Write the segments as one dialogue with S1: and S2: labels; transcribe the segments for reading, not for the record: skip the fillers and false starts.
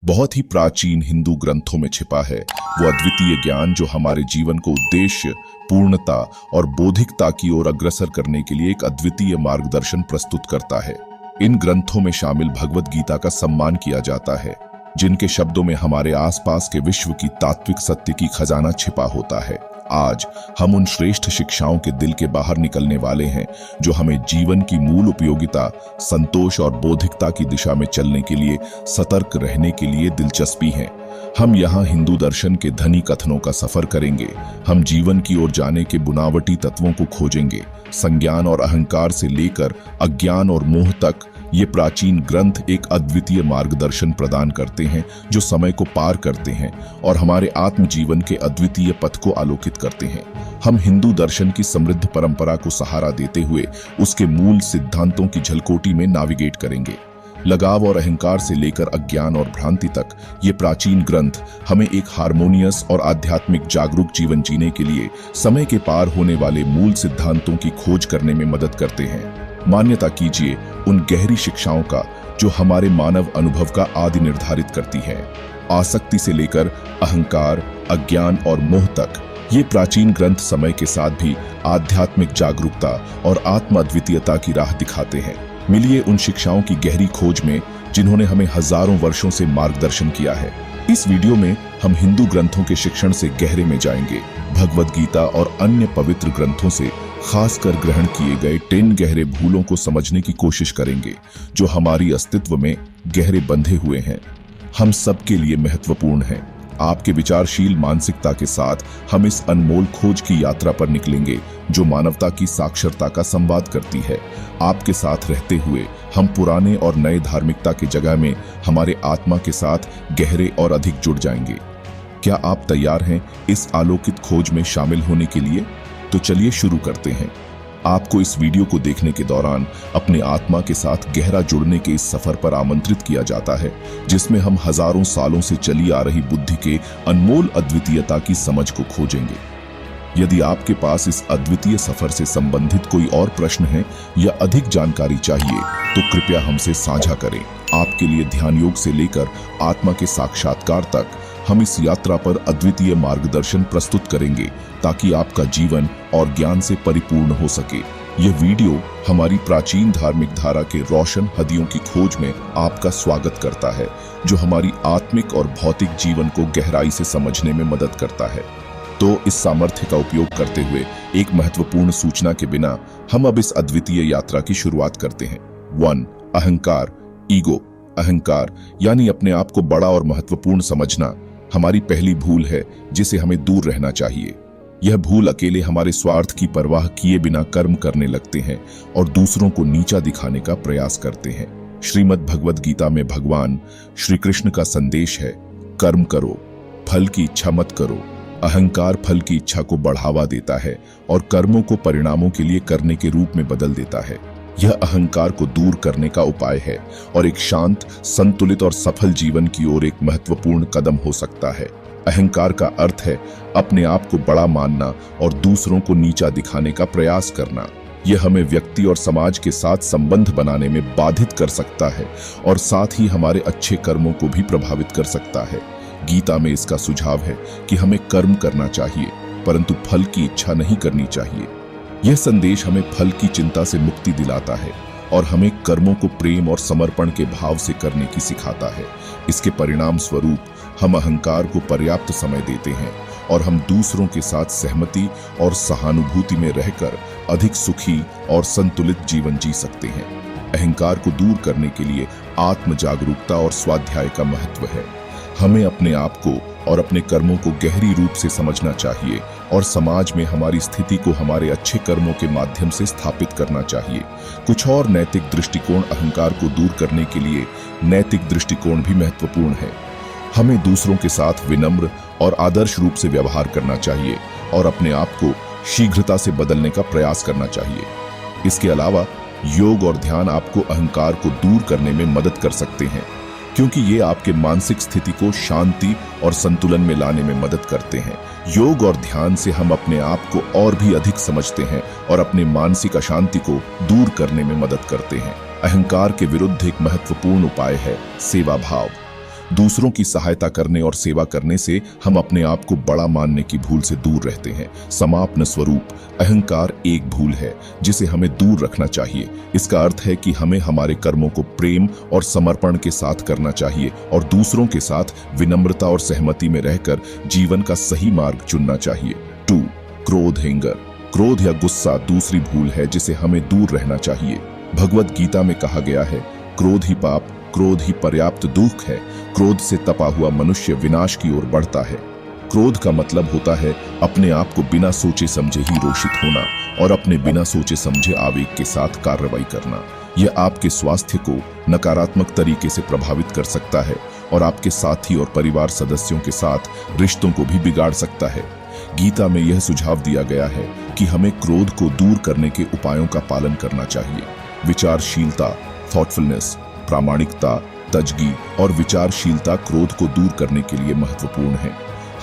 S1: बहुत ही प्राचीन हिंदू ग्रंथों में छिपा है वो अद्वितीय ज्ञान जो हमारे जीवन को उद्देश्य, पूर्णता और बौद्धिकता की ओर अग्रसर करने के लिए एक अद्वितीय मार्गदर्शन प्रस्तुत करता है। इन ग्रंथों में शामिल भगवद गीता का सम्मान किया जाता है, जिनके शब्दों में हमारे आसपास के विश्व की तात्विक सत्य की खजाना छिपा होता है। आज हम उन श्रेष्ठ शिक्षाओं के दिल के बाहर निकलने वाले हैं जो हमें जीवन की मूल उपयोगिता, संतोष और बौद्धिकता की दिशा में चलने के लिए सतर्क रहने के लिए दिलचस्पी हैं। हम यहाँ हिंदू दर्शन के धनी कथनों का सफर करेंगे। हम जीवन की ओर जाने के बुनावटी तत्वों को खोजेंगे। संज्ञान और अहंकार से लेकर अज्ञान और मोह तक ये प्राचीन ग्रंथ एक अद्वितीय मार्गदर्शन प्रदान करते हैं जो समय को पार करते हैं और हमारे आत्मजीवन के अद्वितीय पथ को आलोकित करते हैं। हम हिंदू दर्शन की समृद्ध परंपरा को सहारा देते हुए उसके मूल सिद्धांतों की झलकोटी में नाविगेट करेंगे। लगाव और अहंकार से लेकर अज्ञान और भ्रांति तक ये प्राचीन ग्रंथ हमें एक हार्मोनियस और आध्यात्मिक जागरूक जीवन जीने के लिए समय के पार होने वाले मूल सिद्धांतों की खोज करने में मदद करते हैं। मान्यता कीजिए उन गहरी शिक्षाओं का जो हमारे मानव अनुभव का आदि निर्धारित करती है। आसक्ति से लेकर अहंकार, अज्ञान और मोह तक ये प्राचीन ग्रंथ समय के साथ भी आध्यात्मिक जागरूकता और आत्म अद्वितीयता की राह दिखाते हैं। मिलिए उन शिक्षाओं की गहरी खोज में जिन्होंने हमें हजारों वर्षों से मार्गदर्शन किया है। इस वीडियो में हम हिंदू ग्रंथों के शिक्षण से गहरे में जाएंगे। भगवद गीता और अन्य पवित्र ग्रंथों से खासकर ग्रहण किए गए 10 गहरे भूलों को समझने की कोशिश करेंगे जो हमारी अस्तित्व में गहरे बंधे हुए हैं। हम सबके लिए महत्वपूर्ण हैं। आपके विचारशील मानसिकता के साथ हम इस अनमोल खोज की यात्रा पर निकलेंगे जो मानवता की साक्षरता का संवाद करती है। आपके साथ रहते हुए हम पुराने और नए धार्मिकता की जगह में हमारे आत्मा के साथ गहरे और अधिक जुड़ जाएंगे। क्या आप तैयार हैं इस आलोकित खोज में शामिल होने के लिए? तो चलिए शुरू करते हैं। आपको इस वीडियो को देखने के दौरान अपने आत्मा के साथ गहरा जुड़ने के इस सफर पर आमंत्रित किया जाता है जिसमें हम हजारों सालों से चली आ रही बुद्धि के अनमोल अद्वितीयता की समझ को खोजेंगे। यदि आपके पास इस अद्वितीय सफर से संबंधित कोई और प्रश्न है या अधिक जानकारी चाहिए तो कृपया हमसे साझा करें। आपके लिए ध्यान योग से लेकर आत्मा के साक्षात्कार तक हम इस यात्रा पर अद्वितीय मार्गदर्शन प्रस्तुत करेंगे ताकि आपका जीवन और ज्ञान से परिपूर्ण हो सके। यह वीडियो हमारी प्राचीन धार्मिक धारा के रोशन हदियों की खोज में आपका स्वागत करता है जो हमारी आत्मिक और भौतिक जीवन को गहराई से समझने में मदद करता है। तो इस सामर्थ्य का उपयोग करते हुए एक महत्वपूर्ण सूचना के बिना हम अब इस अद्वितीय यात्रा की शुरुआत करते हैं। 1. अहंकार, ईगो। अहंकार यानी अपने आप को बड़ा और महत्वपूर्ण समझना हमारी पहली भूल है जिसे हमें दूर रहना चाहिए। यह भूल अकेले हमारे स्वार्थ की परवाह किए बिना कर्म करने लगते हैं और दूसरों को नीचा दिखाने का प्रयास करते हैं। श्रीमद् भगवद गीता में भगवान श्री कृष्ण का संदेश है, कर्म करो, फल की इच्छा मत करो। अहंकार फल की इच्छा को बढ़ावा देता है और कर्मों को परिणामों के लिए करने के रूप में बदल देता है। यह अहंकार को दूर करने का उपाय है और एक शांत, संतुलित और सफल जीवन की ओर एक महत्वपूर्ण कदम हो सकता है। अहंकार का अर्थ है अपने आप को बड़ा मानना और दूसरों को नीचा दिखाने का प्रयास करना। यह हमें व्यक्ति और समाज के साथ संबंध बनाने में बाधित कर सकता है और साथ ही हमारे अच्छे कर्मों को भी प्रभावित कर सकता है। गीता में इसका सुझाव है कि हमें कर्म करना चाहिए परंतु फल की इच्छा नहीं करनी चाहिए। यह संदेश हमें फल की चिंता से मुक्ति दिलाता है और हमें कर्मों को प्रेम और समर्पण के भाव से करने की सिखाता है। इसके परिणाम स्वरूप हम अहंकार को पर्याप्त समय देते हैं और हम दूसरों के साथ सहमति और सहानुभूति में रहकर अधिक सुखी और संतुलित जीवन जी सकते हैं। अहंकार को दूर करने के लिए आत्म जागरूकता और स्वाध्याय का महत्व है। हमें अपने आप को और अपने कर्मों को गहरी रूप से समझना चाहिए और समाज में हमारी स्थिति को हमारे अच्छे कर्मों के माध्यम से स्थापित करना चाहिए। कुछ और नैतिक दृष्टिकोण अहंकार को दूर करने के लिए नैतिक दृष्टिकोण भी महत्वपूर्ण है। हमें दूसरों के साथ विनम्र और आदर्श रूप से व्यवहार करना चाहिए और अपने आप को शीघ्रता से बदलने का प्रयास करना चाहिए। इसके अलावा योग और ध्यान आपको अहंकार को दूर करने में मदद कर सकते हैं क्योंकि ये आपके मानसिक स्थिति को शांति और संतुलन में लाने में मदद करते हैं। योग और ध्यान से हम अपने आप को और भी अधिक समझते हैं और अपने मानसिक अशांति को दूर करने में मदद करते हैं। अहंकार के विरुद्ध एक महत्वपूर्ण उपाय है सेवा भाव। दूसरों की सहायता करने और सेवा करने से हम अपने आप को बड़ा मानने की भूल से दूर रहते हैं। समापन स्वरूप, अहंकार एक भूल है जिसे हमें दूर रखना चाहिए। इसका अर्थ है कि हमें हमारे कर्मों को प्रेम और समर्पण के साथ करना चाहिए और दूसरों के साथ विनम्रता और सहमति में रहकर जीवन का सही मार्ग चुनना चाहिए। 2. क्रोध, एंगर। क्रोध या गुस्सा दूसरी भूल है जिसे हमें दूर रहना चाहिए। भगवत गीता में कहा गया है, क्रोध ही पाप, क्रोध ही पर्याप्त दुख है। क्रोध से तपा हुआ मनुष्य विनाश की ओर बढ़ता है। क्रोध का मतलब होता है अपने आप को बिना सोचे समझे ही रोषित होना और अपने बिना सोचे समझे आवेग के साथ कार्रवाई करना। यह आपके स्वास्थ्य को नकारात्मक तरीके से प्रभावित कर सकता है और आपके साथी और परिवार सदस्यों के साथ रिश्तों को भी बिगाड़ सकता है। गीता में यह सुझाव दिया गया है कि हमें क्रोध को दूर करने के उपायों का पालन करना चाहिए। विचारशीलता, थॉटफुलनेस, प्रामाणिकता, तजगी और विचारशीलता क्रोध को दूर करने के लिए महत्वपूर्ण है।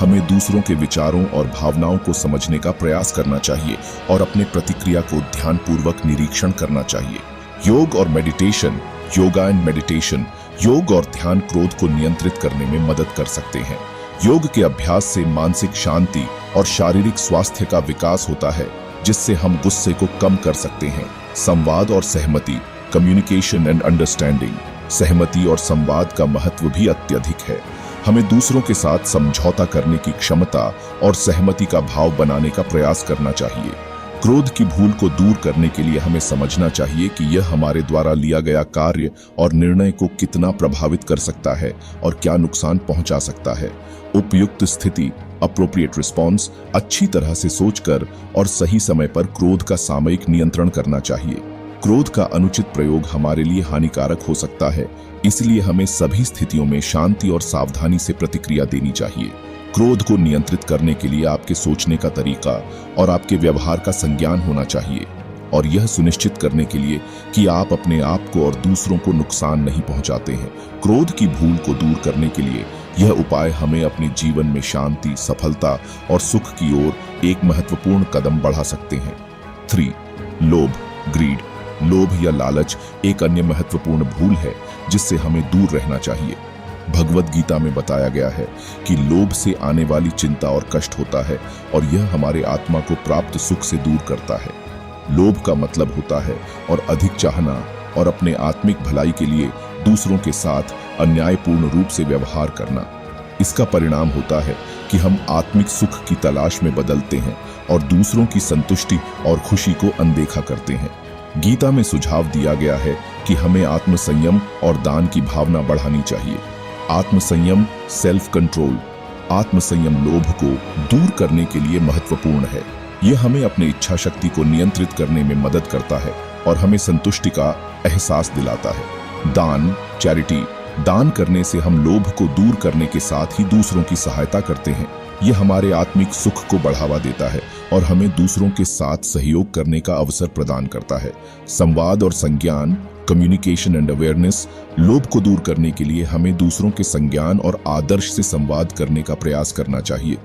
S1: हमें दूसरों के विचारों और भावनाओं को समझने का प्रयास करना चाहिए और अपने प्रतिक्रिया को ध्यानपूर्वक निरीक्षण करना चाहिए। योग और मेडिटेशन, योगा एंड मेडिटेशन, योग और ध्यान क्रोध को नियंत्रित करने में मदद कर सकते हैं। योग के अभ्यास से मानसिक शांति और शारीरिक स्वास्थ्य का विकास होता है, जिससे हम गुस्से को कम कर सकते हैं। संवाद और सहमति, कम्युनिकेशन एंड अंडरस्टैंडिंग, सहमति और संवाद का महत्व भी अत्यधिक है। हमें दूसरों के साथ समझौता करने की क्षमता और सहमति का भाव बनाने का प्रयास करना चाहिए। क्रोध की भूल को दूर करने के लिए हमें समझना चाहिए कि यह हमारे द्वारा लिया गया कार्य और निर्णय को कितना प्रभावित कर सकता है और क्या नुकसान पहुंचा सकता है। उपयुक्त स्थिति, अप्रोप्रिएट रिस्पॉन्स, अच्छी तरह से सोचकर और सही समय पर क्रोध का सामयिक नियंत्रण करना चाहिए। क्रोध का अनुचित प्रयोग हमारे लिए हानिकारक हो सकता है, इसलिए हमें सभी स्थितियों में शांति और सावधानी से प्रतिक्रिया देनी चाहिए। क्रोध को नियंत्रित करने के लिए आपके सोचने का तरीका और आपके व्यवहार का संज्ञान होना चाहिए और यह सुनिश्चित करने के लिए कि आप अपने आप को और दूसरों को नुकसान नहीं पहुंचाते हैं। क्रोध की भूल को दूर करने के लिए यह उपाय हमें अपने जीवन में शांति, सफलता और सुख की ओर एक महत्वपूर्ण कदम बढ़ा सकते हैं। 3. लोभ, ग्रीड। लोभ या लालच एक अन्य महत्वपूर्ण भूल है जिससे हमें दूर रहना चाहिए। भगवत गीता में बताया गया है कि लोभ से आने वाली चिंता और कष्ट होता है और यह हमारे आत्मा को प्राप्त सुख से दूर करता है। लोभ का मतलब होता है और अधिक चाहना और अपने आत्मिक भलाई के लिए दूसरों के साथ अन्यायपूर्ण रूप से व्यवहार करना। इसका परिणाम होता है कि हम आत्मिक सुख की तलाश में बदलते हैं और दूसरों की संतुष्टि और खुशी को अनदेखा करते हैं। गीता में सुझाव दिया गया है कि हमें आत्मसंयम और दान की भावना बढ़ानी चाहिए। आत्मसंयम, सेल्फ कंट्रोल, आत्मसंयम लोभ को दूर करने के लिए महत्वपूर्ण है। यह हमें अपनी इच्छा शक्ति को नियंत्रित करने में मदद करता है और हमें संतुष्टि का एहसास दिलाता है। दान, चैरिटी, दान करने से हम लोभ को दूर करने के साथ ही दूसरों की सहायता करते हैं। यह हमारे आत्मिक सुख को बढ़ावा देता है और हमें दूसरों के साथ सहयोग करने का अवसर प्रदान करता है। संवाद और संज्ञान, कम्युनिकेशन एंड अवेयरनेस, लोभ को दूर करने के लिए हमें दूसरों के संज्ञान और आदर्श से संवाद करने का प्रयास करना चाहिए।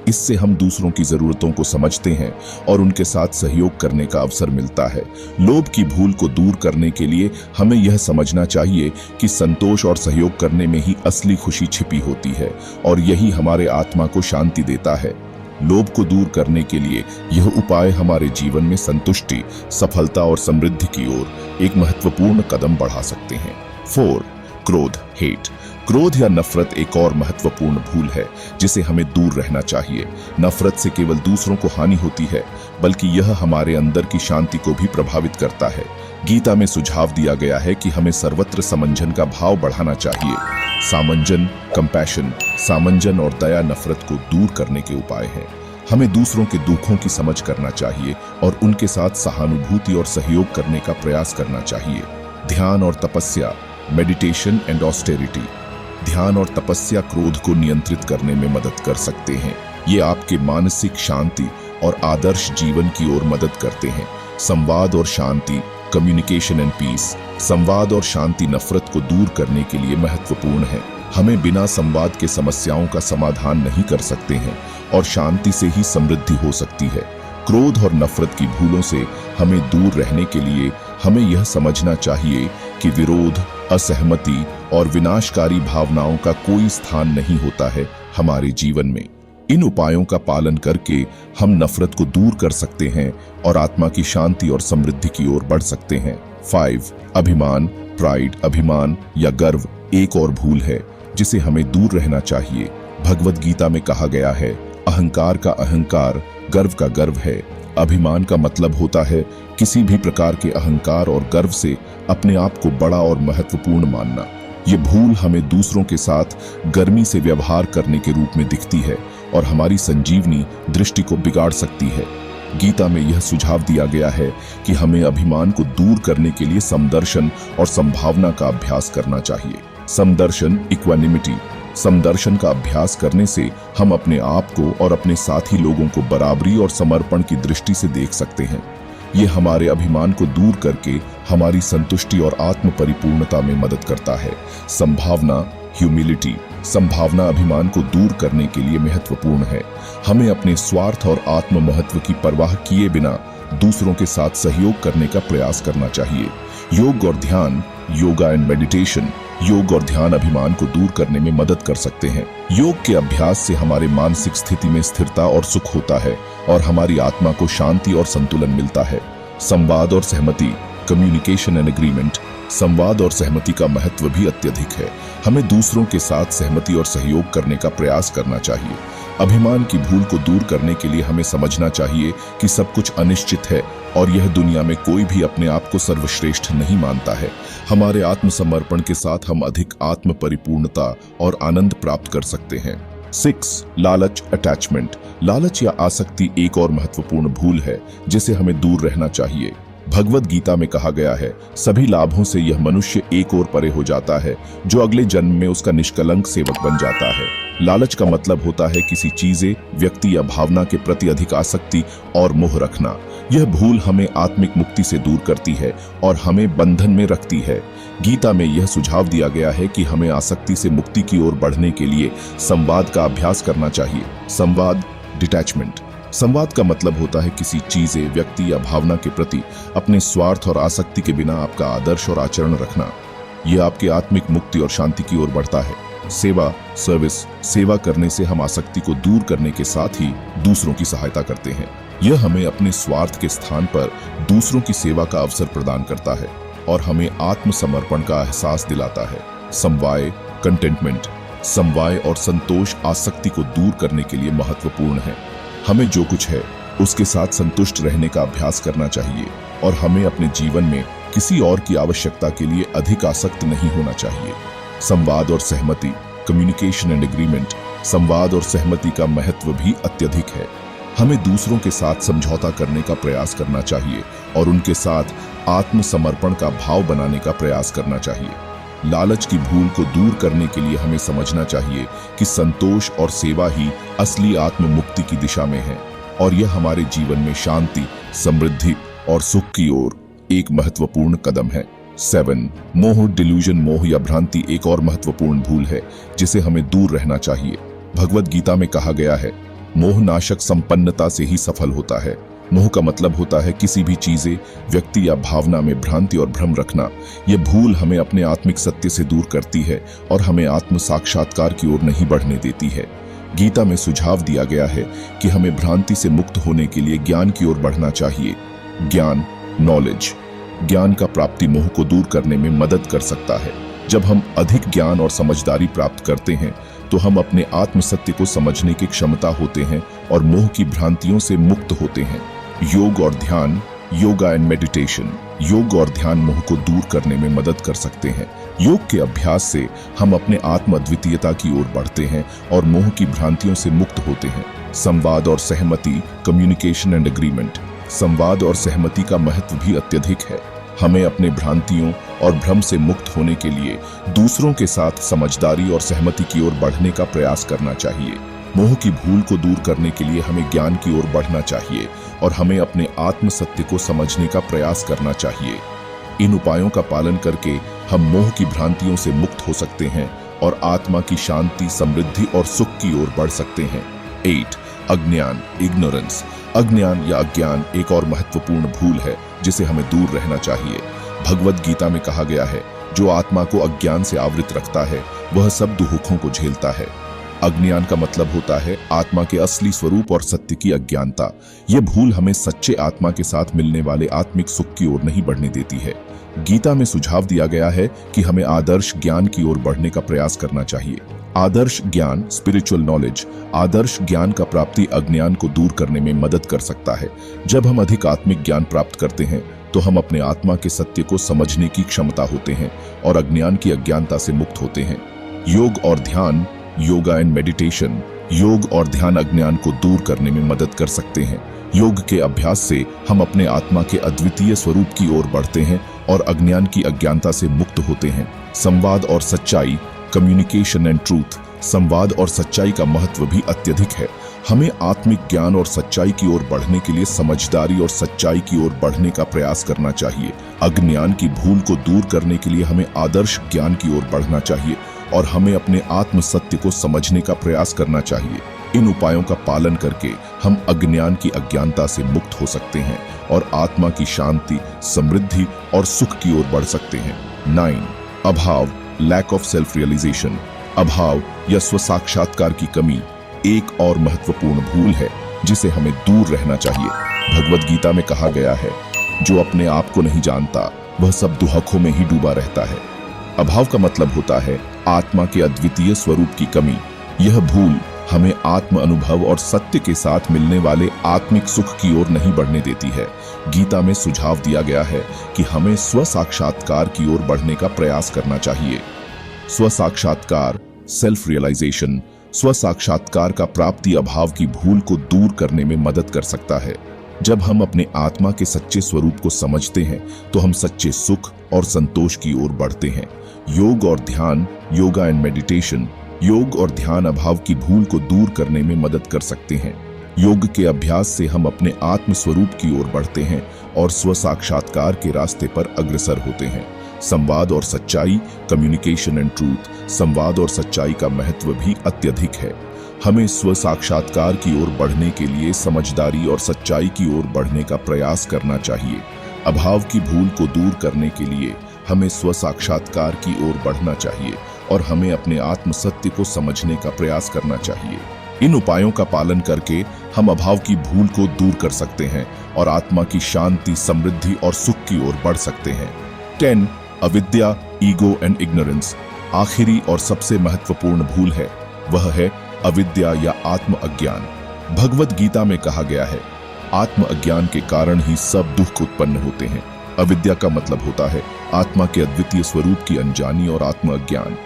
S1: इससे हम दूसरों की जरूरतों को समझते हैं और उनके साथ सहयोग करने का अवसर मिलता है। लोभ की भूल को दूर करने के लिए हमें यह समझना चाहिए कि संतोष और सहयोग करने में ही असली खुशी छिपी होती है और यही हमारे आत्मा को शांति देता है। लोभ को दूर करने के लिए यह उपाय हमारे जीवन में संतुष्टि, सफलता और समृद्धि की ओर एक महत्वपूर्ण कदम बढ़ा सकते हैं। 4. क्रोध, हेट। क्रोध या नफरत एक और महत्वपूर्ण भूल है जिसे हमें दूर रहना चाहिए। नफरत से केवल दूसरों को हानि होती है, बल्कि यह हमारे अंदर की शांति को भी प्रभावित करता है। गीता में सुझाव दिया गया है कि हमें सर्वत्र समंजन का भाव बढ़ाना चाहिए। सामंजन, कंपैशन, सामंजन और दया नफरत को दूर करने के उपाय हैं। हमें दूसरों के दुखों की समझ करना चाहिए और उनके साथ सहानुभूति और सहयोग करने का प्रयास करना चाहिए। ध्यान और तपस्या, मेडिटेशन एंड ऑस्टेरिटी। ध्यान और तपस्या क्रोध को नियंत्रित करने में मदद कर सकते हैं। ये आपके मानसिक शांति और आदर्श जीवन की ओर मदद करते हैं। संवाद और शांति, कम्युनिकेशन एंड पीस। संवाद और शांति नफरत को दूर करने के लिए महत्वपूर्ण है। हमें बिना संवाद के समस्याओं का समाधान नहीं कर सकते हैं और शांति से ही समृद्धि हो सकती है। क्रोध और नफरत की भूलों से हमें दूर रहने के लिए हमें यह समझना चाहिए कि विरोध, असहमति और विनाशकारी भावनाओं का कोई स्थान नहीं होता है हमारे जीवन में। इन उपायों का पालन करके हम नफरत को दूर कर सकते हैं और आत्मा की शांति और समृद्धि की ओर बढ़ सकते हैं। 5. अभिमान, प्राइड, अभिमान या गर्व एक और भूल है जिसे हमें दूर रहना चाहिए। भगवद गीता में कहा गया है, अहंकार का अहंकार, गर्व का गर्व है। अभिमान का मतलब होता है किसी भी प्रकार के अहंकार और गर्व से अपने आप को बड़ा और महत्वपूर्ण मानना। ये भूल हमें दूसरों के साथ गर्मी से व्यवहार करने के रूप में दिखती है और हमारी संजीवनी दृष्टि को बिगाड़ सकती है। गीता में यह सुझाव दिया गया है कि हमें अभिमान को दूर करने के लिए समदर्शन और संभावना का अभ्यास करना चाहिए। समदर्शन, इक्वानिमिटी। समदर्शन का अभ्यास करने से हम अपने आप को और अपने साथी लोगों को बराबरी और समर्पण की दृष्टि से देख सकते हैं। ये हमारे अभिमान को दूर करके हमारी संतुष्टि और आत्म परिपूर्णता में मदद करता है। संभावना, ह्यूमिलिटी। संभावना अभिमान को दूर करने के लिए महत्वपूर्ण है। हमें अपने स्वार्थ और आत्म महत्व की परवाह किए बिना दूसरों के साथ सहयोग करने का प्रयास करना चाहिए। योग और ध्यान, योगा एंड मेडिटेशन। योग और ध्यान अभिमान को दूर करने में मदद कर सकते हैं। योग के अभ्यास से हमारे मानसिक स्थिति में स्थिरता और सुख होता है और हमारी आत्मा को शांति और संतुलन मिलता है। संवाद और सहमति, कम्युनिकेशन एंड एग्रीमेंट। संवाद और सहमति का महत्व भी अत्यधिक है। हमें दूसरों के साथ सहमति और सहयोग करने का प्रयास करना चाहिए। अभिमान की भूल को दूर करने के लिए हमें समझना चाहिए कि सब कुछ अनिश्चित है और यह दुनिया में कोई भी अपने आप को सर्वश्रेष्ठ नहीं मानता है। हमारे आत्मसमर्पण के साथ हम अधिक आत्म परिपूर्णता और आनंद प्राप्त कर सकते हैं। 6. लालच, अटैचमेंट। लालच या आसक्ति एक और महत्वपूर्ण भूल है जिसे हमें दूर रहना चाहिए। भगवद गीता में कहा गया है, सभी लाभों से यह मनुष्य एक और परे हो जाता है जो अगले जन्म में उसका निष्कलंक सेवक बन जाता है। लालच का मतलब होता है किसी चीजें, व्यक्ति या भावना के प्रति अधिक आसक्ति और मोह रखना। यह भूल हमें आत्मिक मुक्ति से दूर करती है और हमें बंधन में रखती है। गीता में यह सुझाव दिया गया है कि हमें आसक्ति से मुक्ति की ओर बढ़ने के लिए संवाद का अभ्यास करना चाहिए। संवाद, डिटैचमेंट। संवाद का मतलब होता है किसी चीजें, व्यक्ति या भावना के प्रति अपने स्वार्थ और आसक्ति के बिना आपका आदर्श और आचरण रखना। यह आपकी आत्मिक मुक्ति और शांति की ओर बढ़ता है। सेवा, सर्विस। सेवा करने से हम आसक्ति को दूर करने के साथ ही दूसरों की सहायता करते हैं। यह हमें अपने स्वार्थ के स्थान पर दूसरों की सेवा का अवसर प्रदान करता है और हमें आत्मसमर्पण का एहसास दिलाता है। समवाय, कंटेंटमेंट। समवाय और संतोष आसक्ति को दूर करने के लिए महत्वपूर्ण है। हमें जो कुछ है उसके साथ संतुष्ट रहने का अभ्यास करना चाहिए और हमें अपने जीवन में किसी और की आवश्यकता के लिए अधिक आसक्त नहीं होना चाहिए। संवाद और सहमति, कम्युनिकेशन एंड एग्रीमेंट। संवाद और सहमति का महत्व भी अत्यधिक है। हमें दूसरों के साथ समझौता करने का प्रयास करना चाहिए और उनके साथ आत्मसमर्पण का भाव बनाने का प्रयास करना चाहिए। लालच की भूल को दूर करने के लिए हमें समझना चाहिए कि संतोष और सेवा ही असली आत्म मुक्ति की दिशा में है और यह हमारे जीवन में शांति, समृद्धि और सुख की ओर एक महत्वपूर्ण कदम है। 7. मोह, डिल्यूजन। मोह या भ्रांति एक और महत्वपूर्ण भूल है जिसे हमें दूर रहना चाहिए। भगवद गीता में कहा गया है, मोह नाशक संपन्नता से ही सफल होता है। मोह का मतलब होता है किसी भी चीजें, व्यक्ति या भावना में भ्रांति और भ्रम रखना। यह भूल हमें अपने आत्मिक सत्य से दूर करती है और हमें आत्म साक्षात्कार की ओर नहीं बढ़ने देती है। गीता में सुझाव दिया गया है कि हमें भ्रांति से मुक्त होने के लिए ज्ञान की ओर बढ़ना चाहिए। ज्ञान, नॉलेज। ज्ञान का प्राप्ति मोह को दूर करने में मदद कर सकता है। जब हम अधिक ज्ञान और समझदारी प्राप्त करते हैं तो हम अपने आत्म सत्य को समझने की क्षमता होते हैं और मोह की भ्रांतियों से मुक्त होते हैं। योग और ध्यान, योगा एंड मेडिटेशन। योग और ध्यान मोह को दूर करने में मदद कर सकते हैं। योग के अभ्यास से हम अपने आत्म अद्वितीयता की ओर बढ़ते हैं और मोह की भ्रांतियों से मुक्त होते हैं। संवाद और सहमति, कम्युनिकेशन एंड एग्रीमेंट। संवाद और सहमति का महत्व भी अत्यधिक है। हमें अपने भ्रांतियों और भ्रम से मुक्त होने के लिए दूसरों के साथ समझदारी और सहमति की ओर बढ़ने का प्रयास करना चाहिए। मोह की भूल को दूर करने के लिए हमें ज्ञान की ओर बढ़ना चाहिए और हमें अपने आत्म सत्य को समझने का प्रयास करना चाहिए। इन उपायों का पालन करके हम मोह की भ्रांतियों से मुक्त हो सकते हैं और आत्मा की शांति, समृद्धि और सुख की ओर बढ़ सकते हैं। 8. अज्ञान, इग्नोरेंस। अज्ञान या अज्ञान एक और महत्वपूर्ण भूल है जिसे हमें दूर रहना चाहिए। भगवद गीता में कहा गया है, जो आत्मा को अज्ञान से आवृत रखता है वह सब दुखों को झेलता है। अज्ञान का मतलब होता है आत्मा के असली स्वरूप और सत्य की अज्ञानता। यह भूल हमें सच्चे आत्मा के साथ मिलने वाले आत्मिक सुख की ओर नहीं बढ़ने देती है। गीता में सुझाव दिया गया है कि हमें आदर्श ज्ञान की ओर बढ़ने का प्रयास करना चाहिए। आदर्श ज्ञान, स्पिरिचुअल नॉलेज, आदर्श ज्ञान का प्राप्ति अज्ञान को दूर करने में मदद कर सकता है। जब हम अधिक आत्मिक ज्ञान प्राप्त करते हैं तो हम अपने आत्मा के सत्य को समझने की क्षमता होते हैं और अज्ञान की अज्ञानता से मुक्त होते हैं। योग और ध्यान, योगा एंड मेडिटेशन, योग और ध्यान अज्ञान को दूर करने में मदद कर सकते हैं। योग के अभ्यास से हम अपने आत्मा के अद्वितीय स्वरूप की ओर बढ़ते हैं और अज्ञान की अज्ञानता से मुक्त होते हैं। संवाद और सच्चाई, कम्युनिकेशन एंड ट्रूथ, संवाद और सच्चाई का महत्व भी अत्यधिक है। हमें आत्मिक ज्ञान और सच्चाई की ओर बढ़ने के लिए समझदारी और सच्चाई की ओर बढ़ने का प्रयास करना चाहिए। अज्ञान की भूल को दूर करने के लिए हमें आदर्श ज्ञान की ओर बढ़ना चाहिए और हमें अपने आत्म सत्य को समझने का प्रयास करना चाहिए। इन उपायों का पालन करके हम अज्ञान की अज्ञानता से मुक्त हो सकते हैं और आत्मा की शांति, समृद्धि और सुख की ओर बढ़ सकते हैं। 9. अभाव, लैक ऑफ सेल्फ रियलाइजेशन। अभाव या स्व साक्षात्कार की कमी एक और महत्वपूर्ण भूल है जिसे हमें दूर रहना चाहिए। भगवद गीता में कहा गया है, जो अपने आप को नहीं जानता वह सब दुखों में ही डूबा रहता है। अभाव का मतलब होता है आत्मा के अद्वितीय स्वरूप की कमी। यह भूल हमें आत्म अनुभव और सत्य के साथ मिलने वाले आत्मिक सुख की ओर नहीं बढ़ने देती है। गीता में सुझाव दिया गया है कि हमें स्व साक्षात्कार की ओर बढ़ने का प्रयास करना चाहिए। स्व साक्षात्कार, सेल्फ रियलाइजेशन, स्व साक्षात्कार का प्राप्ति अभाव की भूल को दूर करने में मदद कर सकता है। जब हम अपने आत्मा के सच्चे स्वरूप को समझते हैं तो हम सच्चे सुख और संतोष की ओर बढ़ते हैं। योग और ध्यान, योगा एंड मेडिटेशन, योग और ध्यान अभाव की भूल को दूर करने में मदद कर सकते हैं। योग के अभ्यास से हम अपने आत्म स्वरूप की ओर बढ़ते हैं और स्व साक्षात्कार के रास्ते पर अग्रसर होते हैं। संवाद और सच्चाई, कम्युनिकेशन एंड ट्रूथ, संवाद और सच्चाई का महत्व भी अत्यधिक है। हमें स्व साक्षात्कार की ओर बढ़ने के लिए समझदारी और सच्चाई की ओर बढ़ने का प्रयास करना चाहिए। अभाव की भूल को दूर करने के लिए हमें स्व साक्षात्कार की ओर बढ़ना चाहिए और हमें अपने आत्म सत्य को समझने का प्रयास करना चाहिए। इन उपायों का पालन करके हम अभाव की भूल को दूर कर सकते हैं और आत्मा की शांति, समृद्धि और सुख की ओर बढ़ सकते हैं। 10. अविद्या, ईगो एंड इग्नोरेंस। आखिरी और सबसे महत्वपूर्ण भूल है, वह है अविद्या या आत्म अज्ञान। भगवद गीता में कहा गया है, आत्म अज्ञान के कारण ही सब दुख उत्पन्न होते हैं। अविद्या का मतलब होता है आत्मा के अद्वितीय स्वरूप की अनजानी और आत्म अज्ञान।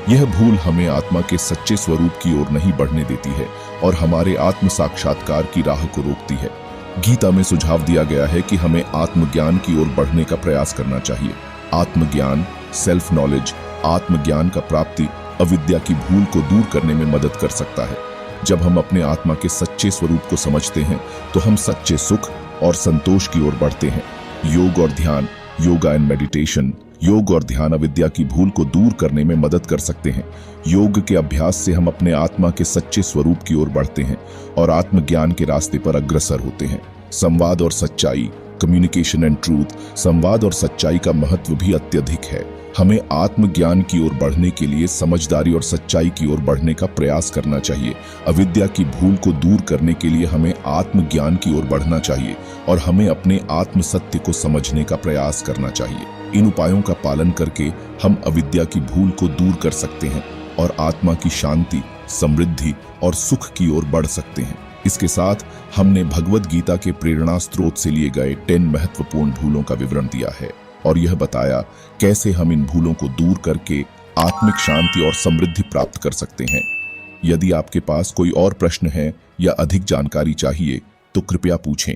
S1: यह भूल हमें आत्मा के सच्चे स्वरूप की ओर नहीं बढ़ने देती है और हमारे आत्म साक्षात्कार की राह को रोकती है। गीता में सुझाव दिया गया है कि हमें आत्मज्ञान की ओर बढ़ने का प्रयास करना चाहिए। आत्मज्ञान, सेल्फ नॉलेज, आत्मज्ञान का प्राप्ति अविद्या की भूल को दूर करने में मदद कर सकता है। जब हम अपने आत्मा के सच्चे स्वरूप को समझते हैं तो हम सच्चे सुख और संतोष की ओर बढ़ते हैं। योग और ध्यान, योगा एंड मेडिटेशन, योग और ध्यान अविद्या की भूल को दूर करने में मदद कर सकते हैं। योग के अभ्यास से हम अपने आत्मा के सच्चे स्वरूप की ओर बढ़ते हैं और आत्मज्ञान के रास्ते पर अग्रसर होते हैं। संवाद और सच्चाई, कम्युनिकेशन एंड ट्रूथ, संवाद और सच्चाई का महत्व भी अत्यधिक है। हमें आत्मज्ञान की ओर बढ़ने के लिए समझदारी और सच्चाई की ओर बढ़ने का प्रयास करना चाहिए। अविद्या की भूल को दूर करने के लिए हमें आत्मज्ञान की ओर बढ़ना चाहिए और हमें अपने आत्म सत्य को समझने का प्रयास करना चाहिए। इन उपायों का पालन करके हम अविद्या की भूल को दूर कर सकते हैं और आत्मा की शांति, समृद्धि और सुख की ओर बढ़ सकते हैं। इसके साथ हमने भगवद गीता के प्रेरणा स्रोत से लिए गए 10 महत्वपूर्ण भूलों का विवरण दिया है और यह बताया कैसे हम इन भूलों को दूर करके आत्मिक शांति और समृद्धि प्राप्त कर सकते हैं। यदि आपके पास कोई और प्रश्न है या अधिक जानकारी चाहिए तो कृपया पूछें।